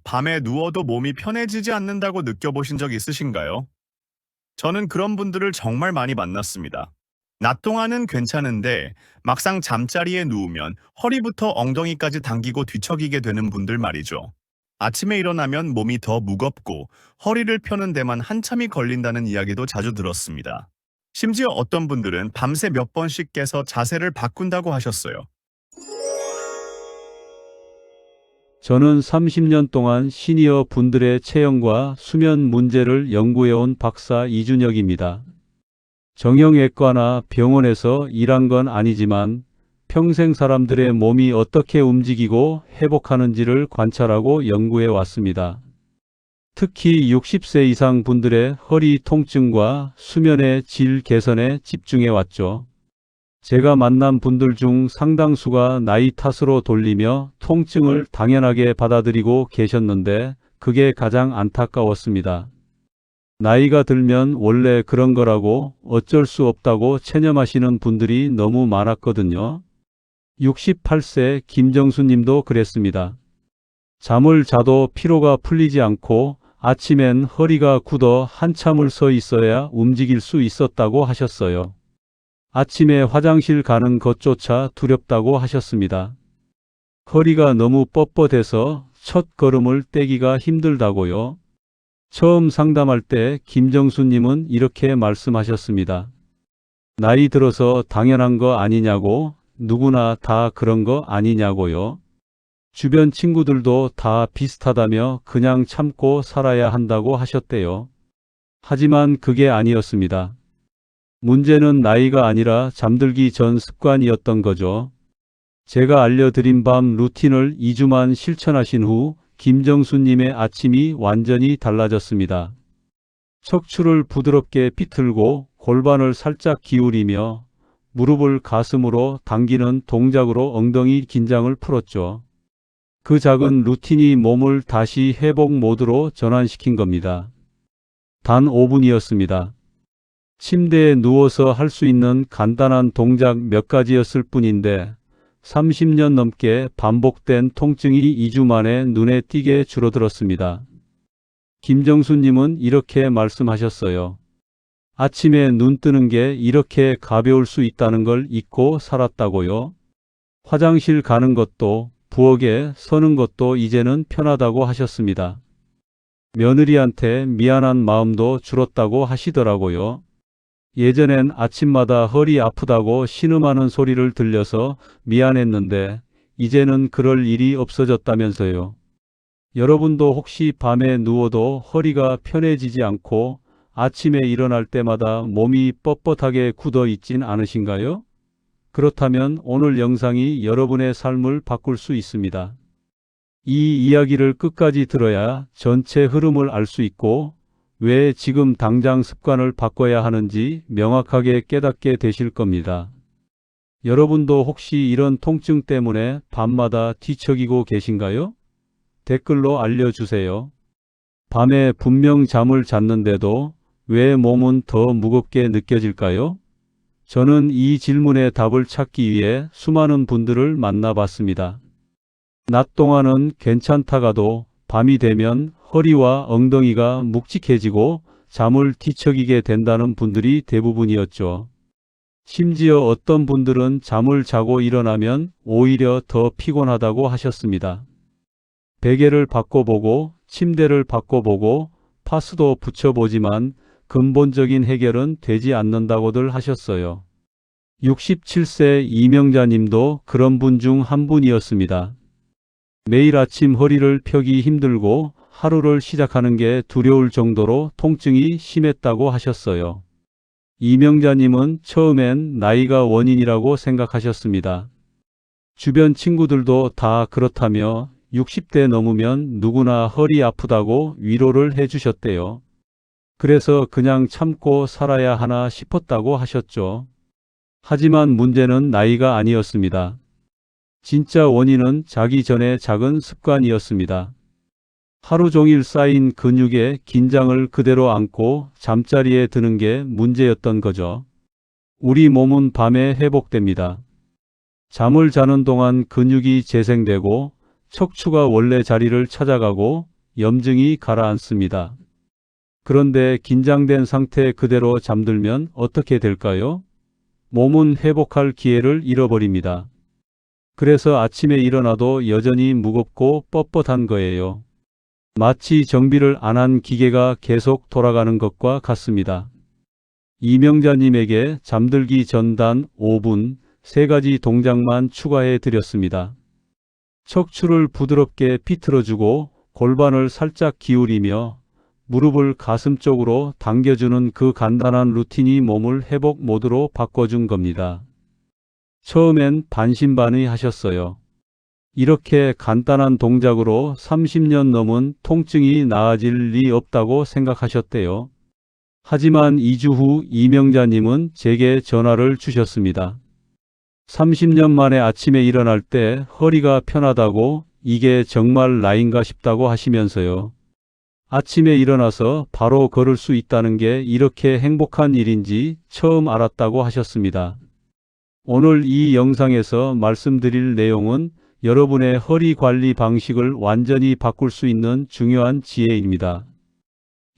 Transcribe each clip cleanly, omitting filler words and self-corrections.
밤에 누워도 몸이 편해지지 않는다고 느껴보신 적 있으신가요? 저는 그런 분들을 정말 많이 만났습니다. 낮 동안은 괜찮은데 막상 잠자리에 누우면 허리부터 엉덩이까지 당기고 뒤척이게 되는 분들 말이죠. 아침에 일어나면 몸이 더 무겁고 허리를 펴는 데만 한참이 걸린다는 이야기도 자주 들었습니다. 심지어 어떤 분들은 밤새 몇 번씩 깨서 자세를 바꾼다고 하셨어요. 저는 30년 동안 시니어 분들의 체형과 수면 문제를 연구해온 박사 이준혁입니다. 정형외과나 병원에서 일한 건 아니지만 평생 사람들의 몸이 어떻게 움직이고 회복하는지를 관찰하고 연구해 왔습니다. 특히 60세 이상 분들의 허리 통증과 수면의 질 개선에 집중해 왔죠. 제가 만난 분들 중 상당수가 나이 탓으로 돌리며 통증을 당연하게 받아들이고 계셨는데 그게 가장 안타까웠습니다. 나이가 들면 원래 그런 거라고 어쩔 수 없다고 체념하시는 분들이 너무 많았거든요. 68세 김정수 님도 그랬습니다. 잠을 자도 피로가 풀리지 않고 아침엔 허리가 굳어 한참을 서 있어야 움직일 수 있었다고 하셨어요. 아침에 화장실 가는 것조차 두렵다고 하셨습니다. 허리가 너무 뻣뻣해서 첫 걸음을 떼기가 힘들다고요. 처음 상담할 때 김정수님은 이렇게 말씀하셨습니다. 나이 들어서 당연한 거 아니냐고, 누구나 다 그런 거 아니냐고요. 주변 친구들도 다 비슷하다며 그냥 참고 살아야 한다고 하셨대요. 하지만 그게 아니었습니다. 문제는 나이가 아니라 잠들기 전 습관이었던 거죠. 제가 알려드린 밤 루틴을 2주만 실천하신 후 김정수님의 아침이 완전히 달라졌습니다. 척추를 부드럽게 비틀고 골반을 살짝 기울이며 무릎을 가슴으로 당기는 동작으로 엉덩이 긴장을 풀었죠. 그 작은 루틴이 몸을 다시 회복 모드로 전환시킨 겁니다. 단 5분이었습니다. 침대에 누워서 할 수 있는 간단한 동작 몇 가지였을 뿐인데 30년 넘게 반복된 통증이 2주 만에 눈에 띄게 줄어들었습니다. 김정수님은 이렇게 말씀하셨어요. 아침에 눈 뜨는 게 이렇게 가벼울 수 있다는 걸 잊고 살았다고요. 화장실 가는 것도 부엌에 서는 것도 이제는 편하다고 하셨습니다. 며느리한테 미안한 마음도 줄었다고 하시더라고요. 예전엔 아침마다 허리 아프다고 신음하는 소리를 들려서 미안했는데 이제는 그럴 일이 없어졌다면서요. 여러분도 혹시 밤에 누워도 허리가 편해지지 않고 아침에 일어날 때마다 몸이 뻣뻣하게 굳어 있진 않으신가요? 그렇다면 오늘 영상이 여러분의 삶을 바꿀 수 있습니다. 이 이야기를 끝까지 들어야 전체 흐름을 알 수 있고 왜 지금 당장 습관을 바꿔야 하는지 명확하게 깨닫게 되실 겁니다. 여러분도 혹시 이런 통증 때문에 밤마다 뒤척이고 계신가요? 댓글로 알려주세요. 밤에 분명 잠을 잤는데도 왜 몸은 더 무겁게 느껴질까요? 저는 이 질문에 답을 찾기 위해 수많은 분들을 만나봤습니다. 낮 동안은 괜찮다가도 밤이 되면 허리와 엉덩이가 묵직해지고 잠을 뒤척이게 된다는 분들이 대부분이었죠. 심지어 어떤 분들은 잠을 자고 일어나면 오히려 더 피곤하다고 하셨습니다. 베개를 바꿔보고 침대를 바꿔보고 파스도 붙여보지만 근본적인 해결은 되지 않는다고들 하셨어요. 67세 이명자님도 그런 분 중 한 분이었습니다. 매일 아침 허리를 펴기 힘들고 하루를 시작하는 게 두려울 정도로 통증이 심했다고 하셨어요. 이명자님은 처음엔 나이가 원인이라고 생각하셨습니다. 주변 친구들도 다 그렇다며 60대 넘으면 누구나 허리 아프다고 위로를 해주셨대요. 그래서 그냥 참고 살아야 하나 싶었다고 하셨죠. 하지만 문제는 나이가 아니었습니다. 진짜 원인은 자기 전에 작은 습관이었습니다. 하루 종일 쌓인 근육의 긴장을 그대로 안고 잠자리에 드는 게 문제였던 거죠. 우리 몸은 밤에 회복됩니다. 잠을 자는 동안 근육이 재생되고 척추가 원래 자리를 찾아가고 염증이 가라앉습니다. 그런데 긴장된 상태 그대로 잠들면 어떻게 될까요? 몸은 회복할 기회를 잃어버립니다. 그래서 아침에 일어나도 여전히 무겁고 뻣뻣한 거예요. 마치 정비를 안 한 기계가 계속 돌아가는 것과 같습니다. 이명자님에게 잠들기 전 단 5분 3가지 동작만 추가해 드렸습니다. 척추를 부드럽게 비틀어주고 골반을 살짝 기울이며 무릎을 가슴 쪽으로 당겨주는 그 간단한 루틴이 몸을 회복 모드로 바꿔준 겁니다. 처음엔 반신반의하셨어요. 이렇게 간단한 동작으로 30년 넘은 통증이 나아질 리 없다고 생각하셨대요. 하지만 2주 후 이명자님은 제게 전화를 주셨습니다. 30년 만에 아침에 일어날 때 허리가 편하다고 이게 정말 나인가 싶다고 하시면서요. 아침에 일어나서 바로 걸을 수 있다는 게 이렇게 행복한 일인지 처음 알았다고 하셨습니다. 오늘 이 영상에서 말씀드릴 내용은 여러분의 허리 관리 방식을 완전히 바꿀 수 있는 중요한 지혜입니다.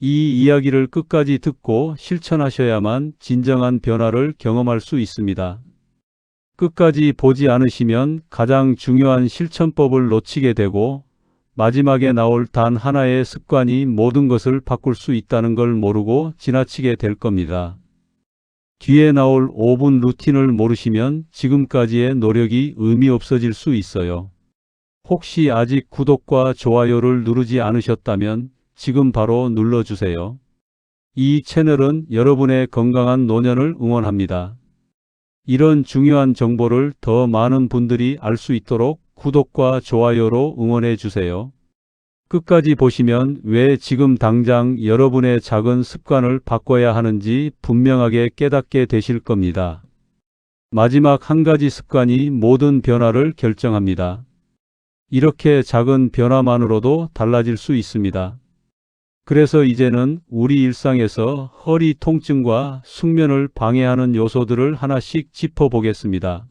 이 이야기를 끝까지 듣고 실천하셔야만 진정한 변화를 경험할 수 있습니다. 끝까지 보지 않으시면 가장 중요한 실천법을 놓치게 되고 마지막에 나올 단 하나의 습관이 모든 것을 바꿀 수 있다는 걸 모르고 지나치게 될 겁니다. 뒤에 나올 5분 루틴을 모르시면 지금까지의 노력이 의미 없어질 수 있어요. 혹시 아직 구독과 좋아요를 누르지 않으셨다면 지금 바로 눌러주세요. 이 채널은 여러분의 건강한 노년을 응원합니다. 이런 중요한 정보를 더 많은 분들이 알 수 있도록 구독과 좋아요로 응원해 주세요. 끝까지 보시면 왜 지금 당장 여러분의 작은 습관을 바꿔야 하는지 분명하게 깨닫게 되실 겁니다. 마지막 한 가지 습관이 모든 변화를 결정합니다. 이렇게 작은 변화만으로도 달라질 수 있습니다. 그래서 이제는 우리 일상에서 허리 통증과 숙면을 방해하는 요소들을 하나씩 짚어보겠습니다.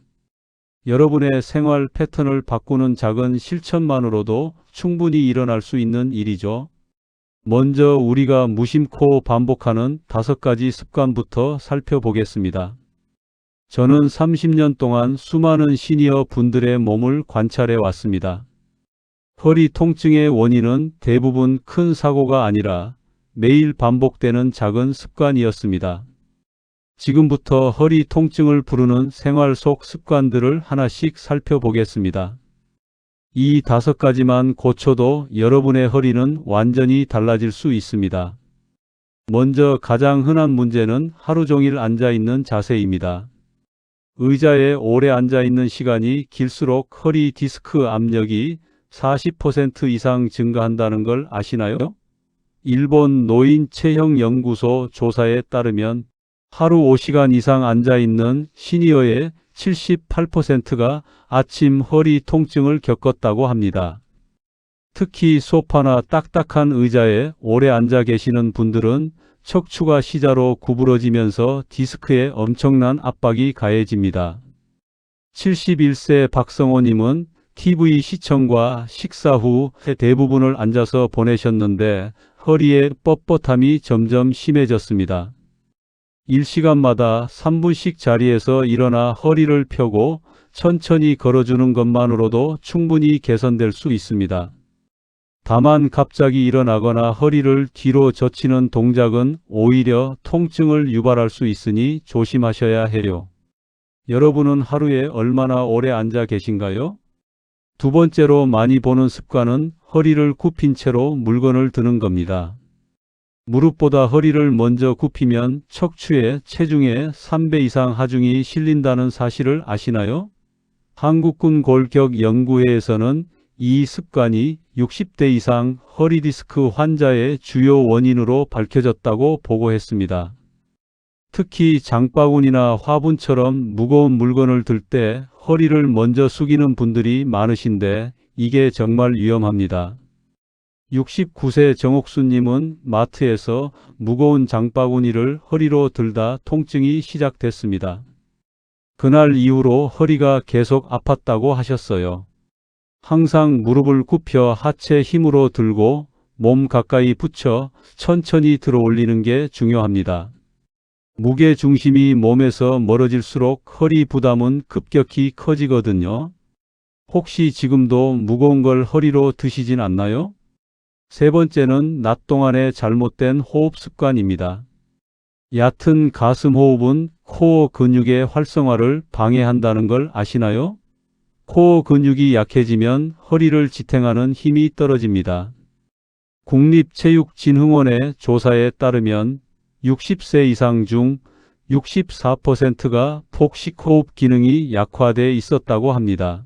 여러분의 생활 패턴을 바꾸는 작은 실천만으로도 충분히 일어날 수 있는 일이죠. 먼저 우리가 무심코 반복하는 5가지 습관부터 살펴보겠습니다. 저는 30년 동안 수많은 시니어 분들의 몸을 관찰해 왔습니다. 허리 통증의 원인은 대부분 큰 사고가 아니라 매일 반복되는 작은 습관이었습니다. 지금부터 허리 통증을 부르는 생활 속 습관들을 하나씩 살펴보겠습니다. 이 5가지만 고쳐도 여러분의 허리는 완전히 달라질 수 있습니다. 먼저 가장 흔한 문제는 하루 종일 앉아 있는 자세입니다. 의자에 오래 앉아 있는 시간이 길수록 허리 디스크 압력이 40% 이상 증가한다는 걸 아시나요? 일본 노인 체형 연구소 조사에 따르면 하루 5시간 이상 앉아 있는 시니어의 78%가 아침 허리 통증을 겪었다고 합니다. 특히 소파나 딱딱한 의자에 오래 앉아 계시는 분들은 척추가 시자로 구부러지면서 디스크에 엄청난 압박이 가해집니다. 71세 박성호님은 TV 시청과 식사 후 대부분을 앉아서 보내셨는데 허리의 뻣뻣함이 점점 심해졌습니다. 일시간마다 3분씩 자리에서 일어나 허리를 펴고 천천히 걸어주는 것만으로도 충분히 개선될 수 있습니다. 다만 갑자기 일어나거나 허리를 뒤로 젖히는 동작은 오히려 통증을 유발할 수 있으니 조심하셔야 해요. 여러분은 하루에 얼마나 오래 앉아 계신가요? 두 번째로 많이 보는 습관은 허리를 굽힌 채로 물건을 드는 겁니다. 무릎보다 허리를 먼저 굽히면 척추에 체중의 3배 이상 하중이 실린다는 사실을 아시나요? 한국군 골격 연구회에서는 이 습관이 60대 이상 허리 디스크 환자의 주요 원인으로 밝혀졌다고 보고했습니다. 특히 장바구니나 화분처럼 무거운 물건을 들 때 허리를 먼저 숙이는 분들이 많으신데 이게 정말 위험합니다. 69세 정옥수님은 마트에서 무거운 장바구니를 허리로 들다 통증이 시작됐습니다. 그날 이후로 허리가 계속 아팠다고 하셨어요. 항상 무릎을 굽혀 하체 힘으로 들고 몸 가까이 붙여 천천히 들어 올리는 게 중요합니다. 무게 중심이 몸에서 멀어질수록 허리 부담은 급격히 커지거든요. 혹시 지금도 무거운 걸 허리로 드시진 않나요? 세 번째는 낮 동안의 잘못된 호흡 습관입니다. 얕은 가슴 호흡은 코어 근육의 활성화를 방해한다는 걸 아시나요? 코어 근육이 약해지면 허리를 지탱하는 힘이 떨어집니다. 국립체육진흥원의 조사에 따르면 60세 이상 중 64%가 폭식호흡 기능이 약화돼 있었다고 합니다.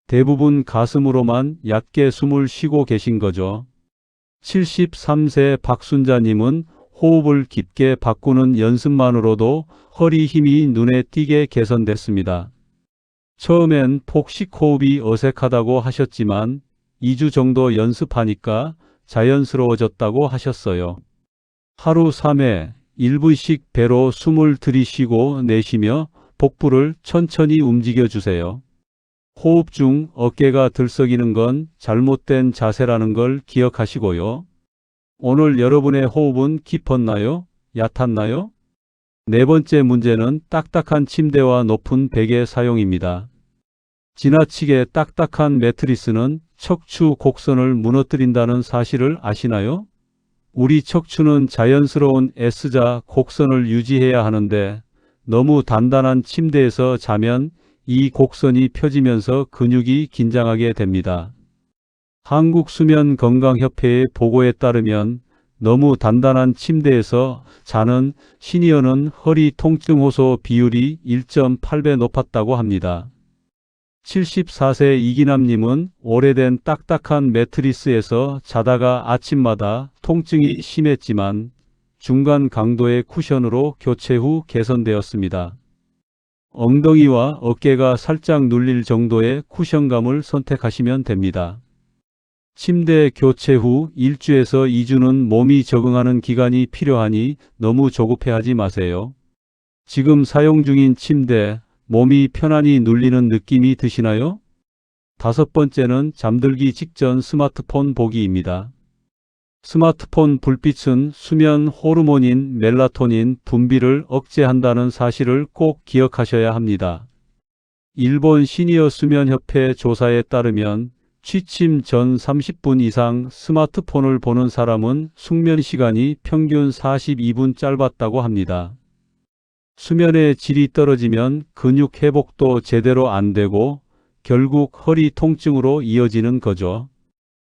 대부분 가슴으로만 얕게 숨을 쉬고 계신 거죠. 73세 박순자님은 호흡을 깊게 바꾸는 연습만으로도 허리 힘이 눈에 띄게 개선됐습니다. 처음엔 폭식호흡이 어색하다고 하셨지만 2주 정도 연습하니까 자연스러워졌다고 하셨어요. 하루 3회 1분씩 배로 숨을 들이쉬고 내쉬며 복부를 천천히 움직여 주세요. 호흡 중 어깨가 들썩이는 건 잘못된 자세라는 걸 기억하시고요. 오늘 여러분의 호흡은 깊었나요? 얕았나요? 네 번째 문제는 딱딱한 침대와 높은 베개 사용입니다. 지나치게 딱딱한 매트리스는 척추 곡선을 무너뜨린다는 사실을 아시나요? 우리 척추는 자연스러운 S자 곡선을 유지해야 하는데 너무 단단한 침대에서 자면 이 곡선이 펴지면서 근육이 긴장하게 됩니다. 한국수면건강협회의 보고에 따르면 너무 단단한 침대에서 자는 시니어는 허리 통증 호소 비율이 1.8배 높았다고 합니다. 74세 이기남님은 오래된 딱딱한 매트리스에서 자다가 아침마다 통증이 심했지만 중간 강도의 쿠션으로 교체 후 개선되었습니다. 엉덩이와 어깨가 살짝 눌릴 정도의 쿠션감을 선택하시면 됩니다. 침대 교체 후 1주에서 2주는 몸이 적응하는 기간이 필요하니 너무 조급해하지 마세요. 지금 사용 중인 침대, 몸이 편안히 눌리는 느낌이 드시나요? 다섯 번째는 잠들기 직전 스마트폰 보기입니다. 스마트폰 불빛은 수면 호르몬인 멜라토닌 분비를 억제한다는 사실을 꼭 기억하셔야 합니다. 일본 시니어 수면협회 조사에 따르면 취침 전 30분 이상 스마트폰을 보는 사람은 숙면 시간이 평균 42분 짧았다고 합니다. 수면의 질이 떨어지면 근육 회복도 제대로 안 되고 결국 허리 통증으로 이어지는 거죠.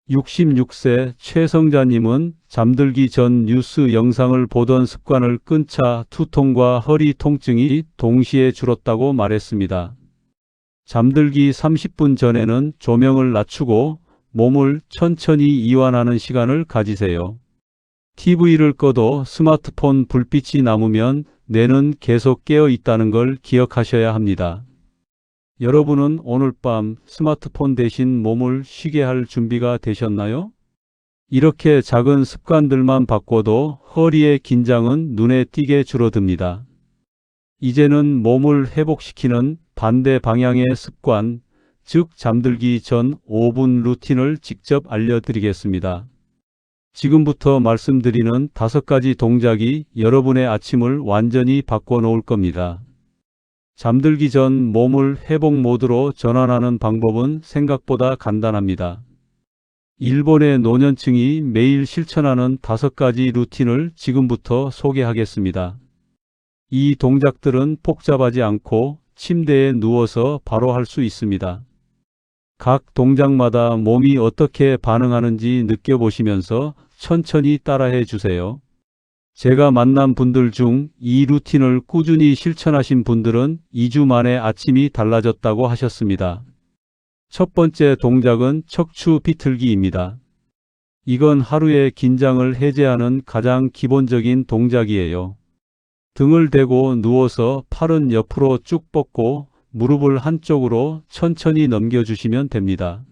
66세 최성자님은 잠들기 전 뉴스 영상을 보던 습관을 끊자 두통과 허리 통증이 동시에 줄었다고 말했습니다. 잠들기 30분 전에는 조명을 낮추고 몸을 천천히 이완하는 시간을 가지세요. TV를 꺼도 스마트폰 불빛이 남으면 뇌는 계속 깨어 있다는 걸 기억하셔야 합니다. 여러분은 오늘 밤 스마트폰 대신 몸을 쉬게 할 준비가 되셨나요? 이렇게 작은 습관들만 바꿔도 허리의 긴장은 눈에 띄게 줄어듭니다. 이제는 몸을 회복시키는 반대 방향의 습관, 즉 잠들기 전 5분 루틴을 직접 알려드리겠습니다. 지금부터 말씀드리는 5가지 동작이 여러분의 아침을 완전히 바꿔놓을 겁니다. 잠들기 전 몸을 회복 모드로 전환하는 방법은 생각보다 간단합니다. 일본의 노년층이 매일 실천하는 5가지 루틴을 지금부터 소개하겠습니다. 이 동작들은 복잡하지 않고 침대에 누워서 바로 할 수 있습니다. 각 동작마다 몸이 어떻게 반응하는지 느껴보시면서 천천히 따라해 주세요. 제가 만난 분들 중 이 루틴을 꾸준히 실천하신 분들은 2주 만에 아침이 달라졌다고 하셨습니다. 첫 번째 동작은 척추 비틀기입니다. 이건 하루의 긴장을 해제하는 가장 기본적인 동작이에요. 등을 대고 누워서 팔은 옆으로 쭉 뻗고 무릎을 한쪽으로 천천히 넘겨주시면 됩니다.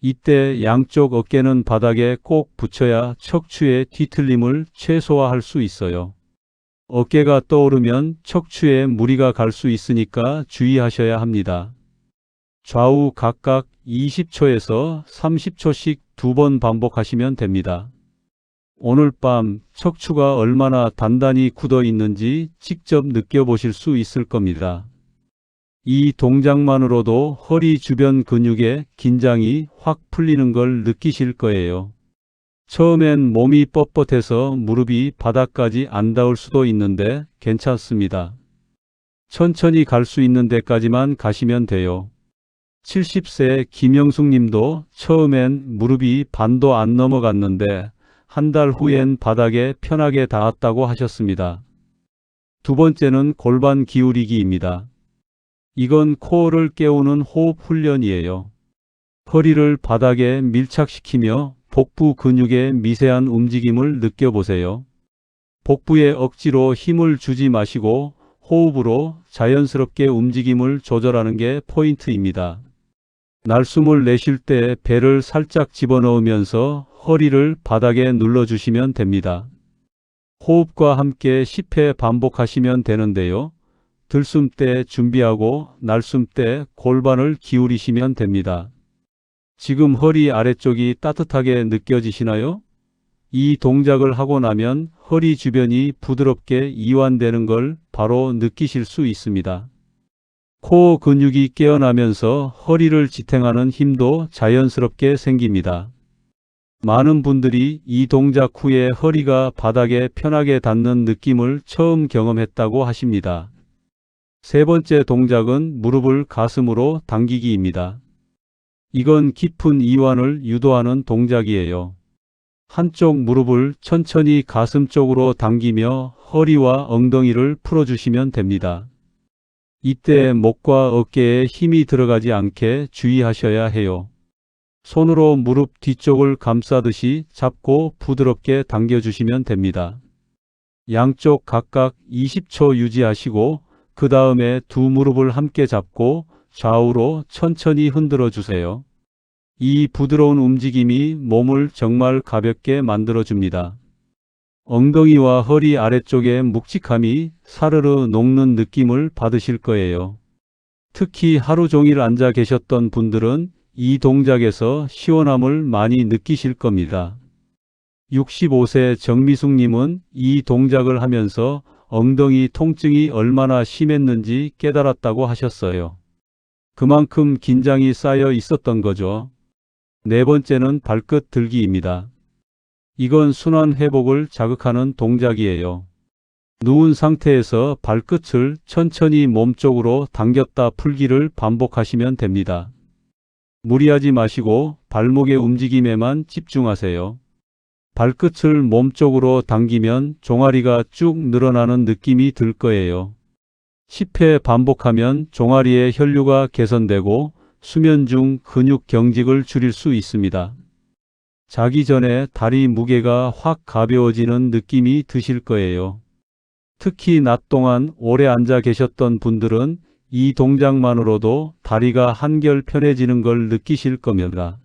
이때 양쪽 어깨는 바닥에 꼭 붙여야 척추의 뒤틀림을 최소화할 수 있어요. 어깨가 떠오르면 척추에 무리가 갈 수 있으니까 주의하셔야 합니다. 좌우 각각 20초에서 30초씩 2번 반복하시면 됩니다. 오늘 밤 척추가 얼마나 단단히 굳어 있는지 직접 느껴보실 수 있을 겁니다. 이 동작만으로도 허리 주변 근육의 긴장이 확 풀리는 걸 느끼실 거예요. 처음엔 몸이 뻣뻣해서 무릎이 바닥까지 안 닿을 수도 있는데 괜찮습니다. 천천히 갈 수 있는 데까지만 가시면 돼요. 70세 김영숙 님도 처음엔 무릎이 반도 안 넘어갔는데 한 달 후엔 바닥에 편하게 닿았다고 하셨습니다. 두 번째는 골반 기울이기입니다. 이건 코어를 깨우는 호흡 훈련이에요. 허리를 바닥에 밀착시키며 복부 근육의 미세한 움직임을 느껴보세요. 복부에 억지로 힘을 주지 마시고 호흡으로 자연스럽게 움직임을 조절하는 게 포인트입니다. 날숨을 내쉴 때 배를 살짝 집어넣으면서 허리를 바닥에 눌러주시면 됩니다. 호흡과 함께 10회 반복하시면 되는데요. 들숨 때 준비하고 날숨 때 골반을 기울이시면 됩니다. 지금 허리 아래쪽이 따뜻하게 느껴지시나요? 이 동작을 하고 나면 허리 주변이 부드럽게 이완되는 걸 바로 느끼실 수 있습니다. 코어 근육이 깨어나면서 허리를 지탱하는 힘도 자연스럽게 생깁니다. 많은 분들이 이 동작 후에 허리가 바닥에 편하게 닿는 느낌을 처음 경험했다고 하십니다. 세 번째 동작은 무릎을 가슴으로 당기기입니다. 이건 깊은 이완을 유도하는 동작이에요. 한쪽 무릎을 천천히 가슴 쪽으로 당기며 허리와 엉덩이를 풀어주시면 됩니다. 이때 목과 어깨에 힘이 들어가지 않게 주의하셔야 해요. 손으로 무릎 뒤쪽을 감싸듯이 잡고 부드럽게 당겨주시면 됩니다. 양쪽 각각 20초 유지하시고 그 다음에 두 무릎을 함께 잡고 좌우로 천천히 흔들어 주세요. 이 부드러운 움직임이 몸을 정말 가볍게 만들어 줍니다. 엉덩이와 허리 아래쪽의 묵직함이 사르르 녹는 느낌을 받으실 거예요. 특히 하루 종일 앉아 계셨던 분들은 이 동작에서 시원함을 많이 느끼실 겁니다. 65세 정미숙님은 이 동작을 하면서 엉덩이 통증이 얼마나 심했는지 깨달았다고 하셨어요. 그만큼 긴장이 쌓여 있었던 거죠. 네 번째는 발끝 들기입니다. 이건 순환 회복을 자극하는 동작이에요. 누운 상태에서 발끝을 천천히 몸쪽으로 당겼다 풀기를 반복하시면 됩니다. 무리하지 마시고 발목의 움직임에만 집중하세요. 발끝을 몸쪽으로 당기면 종아리가 쭉 늘어나는 느낌이 들 거예요. 10회 반복하면 종아리의 혈류가 개선되고 수면 중 근육 경직을 줄일 수 있습니다. 자기 전에 다리 무게가 확 가벼워지는 느낌이 드실 거예요. 특히 낮 동안 오래 앉아 계셨던 분들은 이 동작만으로도 다리가 한결 편해지는 걸 느끼실 겁니다.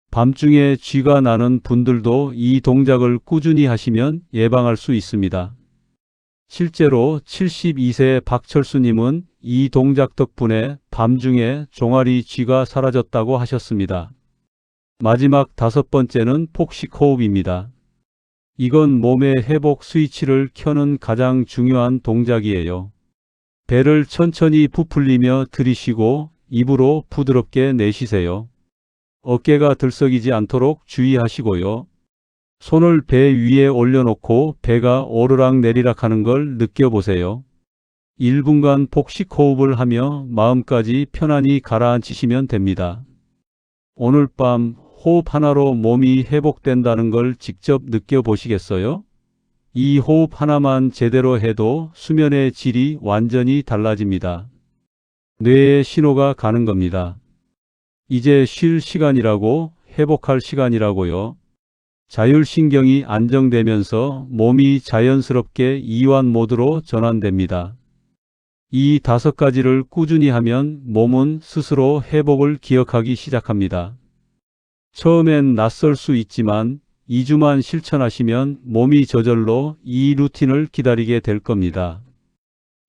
밤중에 쥐가 나는 분들도 이 동작을 꾸준히 하시면 예방할 수 있습니다. 실제로 72세 박철수님은 이 동작 덕분에 밤중에 종아리 쥐가 사라졌다고 하셨습니다. 마지막 다섯 번째는 폭식 호흡입니다. 이건 몸의 회복 스위치를 켜는 가장 중요한 동작이에요. 배를 천천히 부풀리며 들이쉬고 입으로 부드럽게 내쉬세요. 어깨가 들썩이지 않도록 주의하시고요. 손을 배 위에 올려놓고 배가 오르락 내리락 하는 걸 느껴보세요. 1분간 폭식 호흡을 하며 마음까지 편안히 가라앉히시면 됩니다. 오늘 밤 호흡 하나로 몸이 회복된다는 걸 직접 느껴보시겠어요? 이 호흡 하나만 제대로 해도 수면의 질이 완전히 달라집니다. 뇌에 신호가 가는 겁니다. 이제 쉴 시간이라고, 회복할 시간이라고요. 자율신경이 안정되면서 몸이 자연스럽게 이완 모드로 전환됩니다. 이 5가지를 꾸준히 하면 몸은 스스로 회복을 기억하기 시작합니다. 처음엔 낯설 수 있지만 2주만 실천하시면 몸이 저절로 이 루틴을 기다리게 될 겁니다.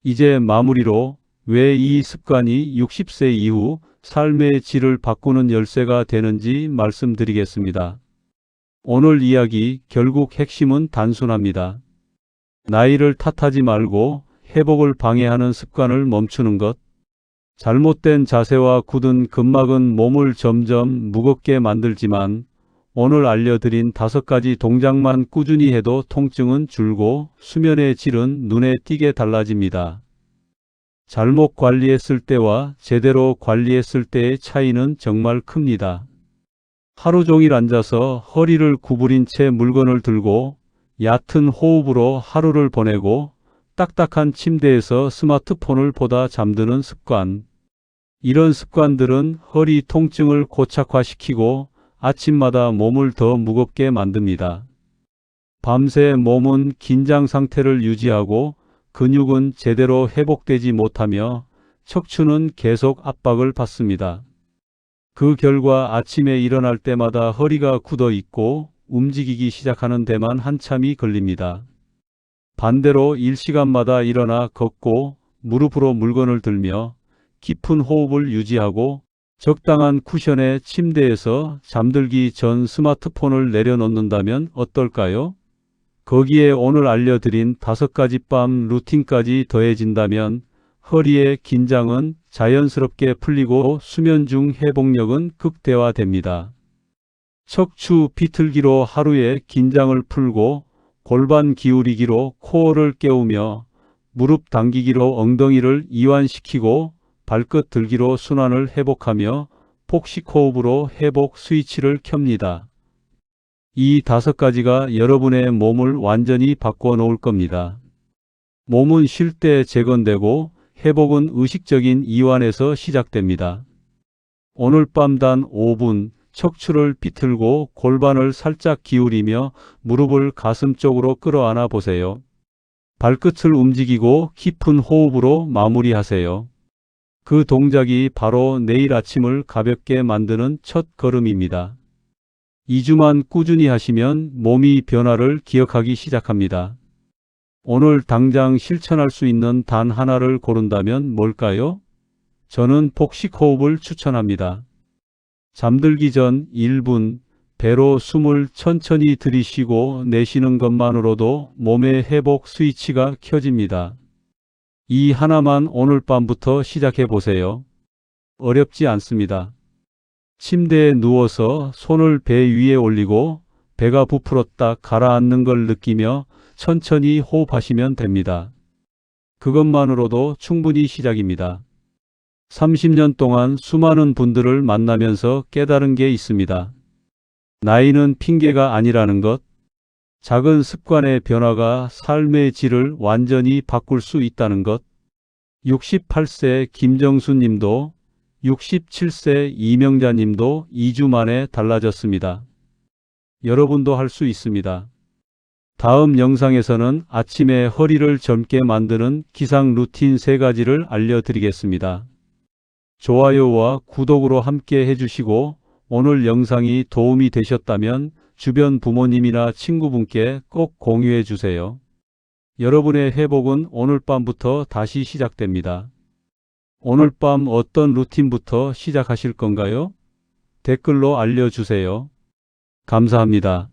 이제 마무리로 왜 이 습관이 60세 이후 삶의 질을 바꾸는 열쇠가 되는지 말씀드리겠습니다. 오늘 이야기 결국 핵심은 단순합니다. 나이를 탓하지 말고 회복을 방해하는 습관을 멈추는 것. 잘못된 자세와 굳은 근막은 몸을 점점 무겁게 만들지만 오늘 알려드린 5가지 동작만 꾸준히 해도 통증은 줄고 수면의 질은 눈에 띄게 달라집니다. 잘못 관리했을 때와 제대로 관리했을 때의 차이는 정말 큽니다. 하루 종일 앉아서 허리를 구부린 채 물건을 들고 얕은 호흡으로 하루를 보내고 딱딱한 침대에서 스마트폰을 보다 잠드는 습관. 이런 습관들은 허리 통증을 고착화시키고 아침마다 몸을 더 무겁게 만듭니다. 밤새 몸은 긴장 상태를 유지하고 근육은 제대로 회복되지 못하며 척추는 계속 압박을 받습니다. 그 결과 아침에 일어날 때마다 허리가 굳어 있고 움직이기 시작하는 데만 한참이 걸립니다. 반대로 일시간마다 일어나 걷고 무릎으로 물건을 들며 깊은 호흡을 유지하고 적당한 쿠션의 침대에서 잠들기 전 스마트폰을 내려놓는다면 어떨까요? 거기에 오늘 알려드린 5가지 밤 루틴까지 더해진다면 허리의 긴장은 자연스럽게 풀리고 수면 중 회복력은 극대화됩니다. 척추 비틀기로 하루의 긴장을 풀고 골반 기울이기로 코어를 깨우며 무릎 당기기로 엉덩이를 이완시키고 발끝 들기로 순환을 회복하며 폭식 호흡으로 회복 스위치를 켭니다. 이 5가지가 여러분의 몸을 완전히 바꿔 놓을 겁니다. 몸은 쉴 때 재건되고 회복은 의식적인 이완에서 시작됩니다. 오늘 밤 단 5분 척추를 비틀고 골반을 살짝 기울이며 무릎을 가슴 쪽으로 끌어안아 보세요. 발끝을 움직이고 깊은 호흡으로 마무리하세요. 그 동작이 바로 내일 아침을 가볍게 만드는 첫 걸음입니다. 2주만 꾸준히 하시면 몸이 변화를 기억하기 시작합니다. 오늘 당장 실천할 수 있는 단 하나를 고른다면 뭘까요? 저는 폭식 호흡을 추천합니다. 잠들기 전 1분 배로 숨을 천천히 들이쉬고 내쉬는 것만으로도 몸의 회복 스위치가 켜집니다. 이 하나만 오늘 밤부터 시작해 보세요. 어렵지 않습니다. 침대에 누워서 손을 배 위에 올리고 배가 부풀었다 가라앉는 걸 느끼며 천천히 호흡하시면 됩니다. 그것만으로도 충분히 시작입니다. 30년 동안 수많은 분들을 만나면서 깨달은 게 있습니다. 나이는 핑계가 아니라는 것. 작은 습관의 변화가 삶의 질을 완전히 바꿀 수 있다는 것. 68세 김정수 님도 67세 이명자 님도 2주 만에 달라졌습니다. 여러분도 할 수 있습니다. 다음 영상에서는 아침에 허리를 젊게 만드는 기상 루틴 3가지를 알려드리겠습니다. 좋아요와 구독으로 함께 해주시고 오늘 영상이 도움이 되셨다면 주변 부모님이나 친구분께 꼭 공유해 주세요. 여러분의 회복은 오늘 밤부터 다시 시작됩니다. 오늘 밤 어떤 루틴부터 시작하실 건가요? 댓글로 알려주세요. 감사합니다.